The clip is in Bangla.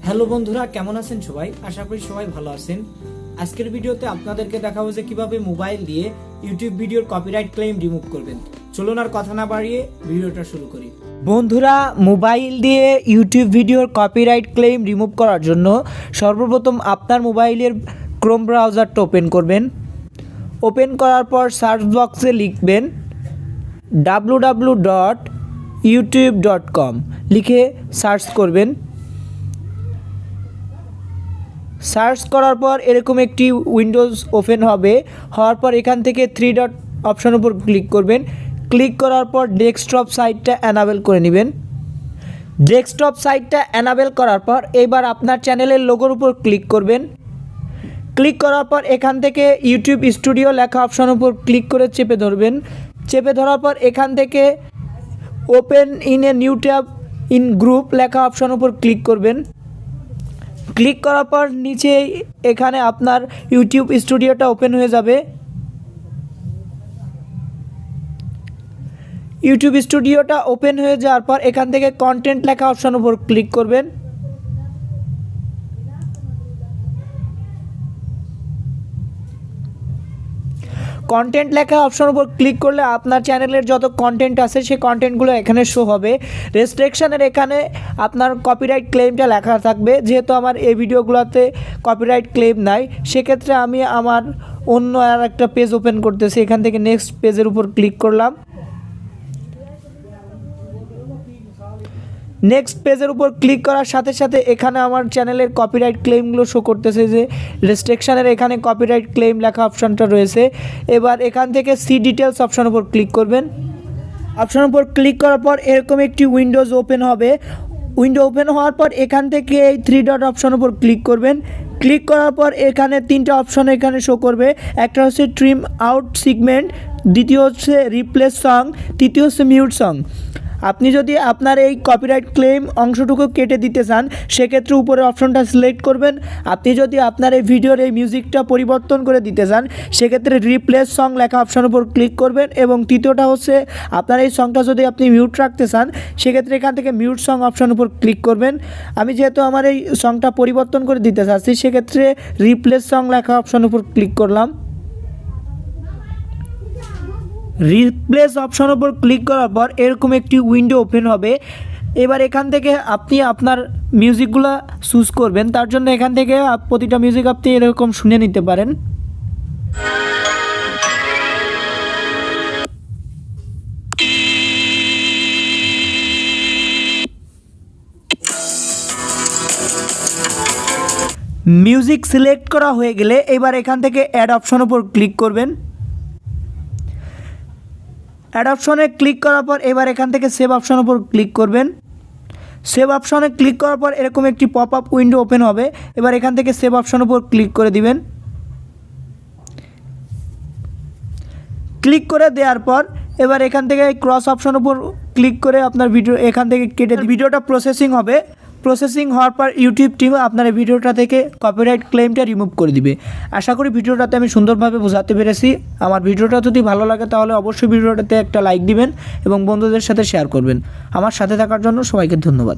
হ্যালো বন্ধুরা, কেমন আছেন সবাই? আশা করি সবাই ভালো আছেন। আজকের ভিডিওতে আপনাদেরকে দেখাবো যে কিভাবে মোবাইল দিয়ে ইউটিউব ভিডিওর কপিরাইট ক্লেম রিমুভ করবেন। চলুন আর কথা না বাড়িয়ে ভিডিওটা শুরু করি। বন্ধুরা, মোবাইল দিয়ে ইউটিউব ভিডিওর কপিরাইট ক্লেম রিমুভ করার জন্য সর্বপ্রথম আপনার মোবাইলের ক্রোম ব্রাউজারটা ওপেন করবেন। ওপেন করার পর সার্চ বক্সে লিখবেন www.youtube.com লিখে সার্চ করবেন। সার্চ করার পর এরকম একটি উইন্ডোজ ওপেন হবে। হওয়ার পর এখান থেকে 3 ডট অপশন উপর ক্লিক করবেন। ক্লিক করার পর ডেস্কটপ সাইটটা অ্যানাবেল করে নেবেন। ডেস্কটপ সাইটটা অ্যানাবেল করার পর এবার আপনার চ্যানেলের লোগোর উপর ক্লিক করবেন। ক্লিক করার পর এখান থেকে ইউটিউব স্টুডিও লেখা অপশন উপর ক্লিক করে চেপে ধরবেন। চেপে ধরার পর এখান থেকে open in a new tab in group লেখা অপশন উপর ক্লিক করবেন। ক্লিক করার পর নিচে এখানে আপনার ইউটিউব স্টুডিওটা ওপেন হয়ে যাবে। ইউটিউব স্টুডিওটা ওপেন হয়ে যাওয়ার পর এখান থেকে কন্টেন্ট লেখা অপশন উপর ক্লিক করবেন। কন্টেন্ট লেখা অপশন উপর ক্লিক করলে আপনার চ্যানেলের যত কন্টেন্ট আছে সেই কন্টেন্টগুলো এখানে শো হবে। রেস্ট্রিকশনের এখানে আপনার কপিরাইট ক্লেমটা লেখা থাকবে। যেহেতু আমার এই ভিডিওগুলোতে কপিরাইট ক্লেম নাই, সেক্ষেত্রে আমি আমার অন্য আর একটা পেজ ওপেন করতেছি। এখান থেকে নেক্সট পেজের উপর ক্লিক করলাম। নেক্সট পেজের উপর ক্লিক করার সাথে সাথে এখানে আমার চ্যানেলের কপিরাইট ক্লেমগুলো শো করতেছে যে রেস্ট্রিকশনের এখানে কপিরাইট ক্লেম লেখা অপশানটা রয়েছে। এবার এখান থেকে সি ডিটেলস অপশান উপর ক্লিক করবেন। অপশান উপর ক্লিক করার পর এরকম একটি উইন্ডোজ ওপেন হবে। উইন্ডো ওপেন হওয়ার পর এখান থেকে এই 3 ডট অপশান উপর ক্লিক করবেন। ক্লিক করার পর এখানে 3টা অপশন এখানে শো করবে। একটা হচ্ছে ট্রিম আউট সিগমেন্ট, দ্বিতীয় হচ্ছে রিপ্লেস সং, তৃতীয় হচ্ছে মিউট সং। আপনি যদি আপনার এই কপিরাইট ক্লেম অংশটুকু কেটে দিতে চান, সেক্ষেত্রে উপরের অপশনটা সিলেক্ট করবেন। আপনি যদি আপনার এই ভিডিওর এই মিউজিকটা পরিবর্তন করে দিতে চান, সেক্ষেত্রে রিপ্লেস সং লেখা অপশন উপর ক্লিক করবেন। এবং তৃতীয়টা হচ্ছে আপনার এই সংটা যদি আপনি মিউট রাখতে চান, সেক্ষেত্রে এখান থেকে মিউট সং অপশন উপর ক্লিক করবেন। আমি যেহেতু আমার এই সংটা পরিবর্তন করে দিতে চাচ্ছি, সেক্ষেত্রে রিপ্লেস সং লেখা অপশন উপর ক্লিক করলাম। রিপ্লেস অপশন উপর ক্লিক করার পর এরকম একটি উইন্ডো ওপেন হবে। এবার এখান থেকে আপনি আপনার মিউজিকগুলো চুজ করবেন। তার জন্য এখান থেকে প্রতিটা মিউজিক আপনি এরকম শুনে নিতে পারেন। মিউজিক সিলেক্ট করা হয়ে গেলে এবার এখান থেকে অ্যাড অপশন উপর ক্লিক করবেন। অ্যাড অপশনে ক্লিক করার পর এবার এখান থেকে সেভ অপশন উপর ক্লিক করবেন। সেভ অপশনে ক্লিক করার পর এরকম একটি পপ আপ উইন্ডো ওপেন হবে। এবার এখান থেকে সেভ অপশন উপর ক্লিক করে দিবেন। ক্লিক করে দেওয়ার পর এবার এখান থেকে ক্রস অপশন উপর ক্লিক করে আপনার ভিডিও এখান থেকে কেটে ভিডিওটা প্রসেসিং হবে। প্রসেসিং হওয়ার পর ইউটিউব টিম আপনার এই ভিডিওটা থেকে কপিরাইট ক্লেমটা রিমুভ করে দিবে। আশা করি ভিডিওটাতে আমি সুন্দরভাবে বোঝাতে পেরেছি। আমার ভিডিওটা যদি ভালো লাগে তাহলে অবশ্যই ভিডিওটাতে একটা লাইক দিবেন এবং বন্ধুদের সাথে শেয়ার করবেন। আমার সাথে থাকার জন্য সবাইকে ধন্যবাদ।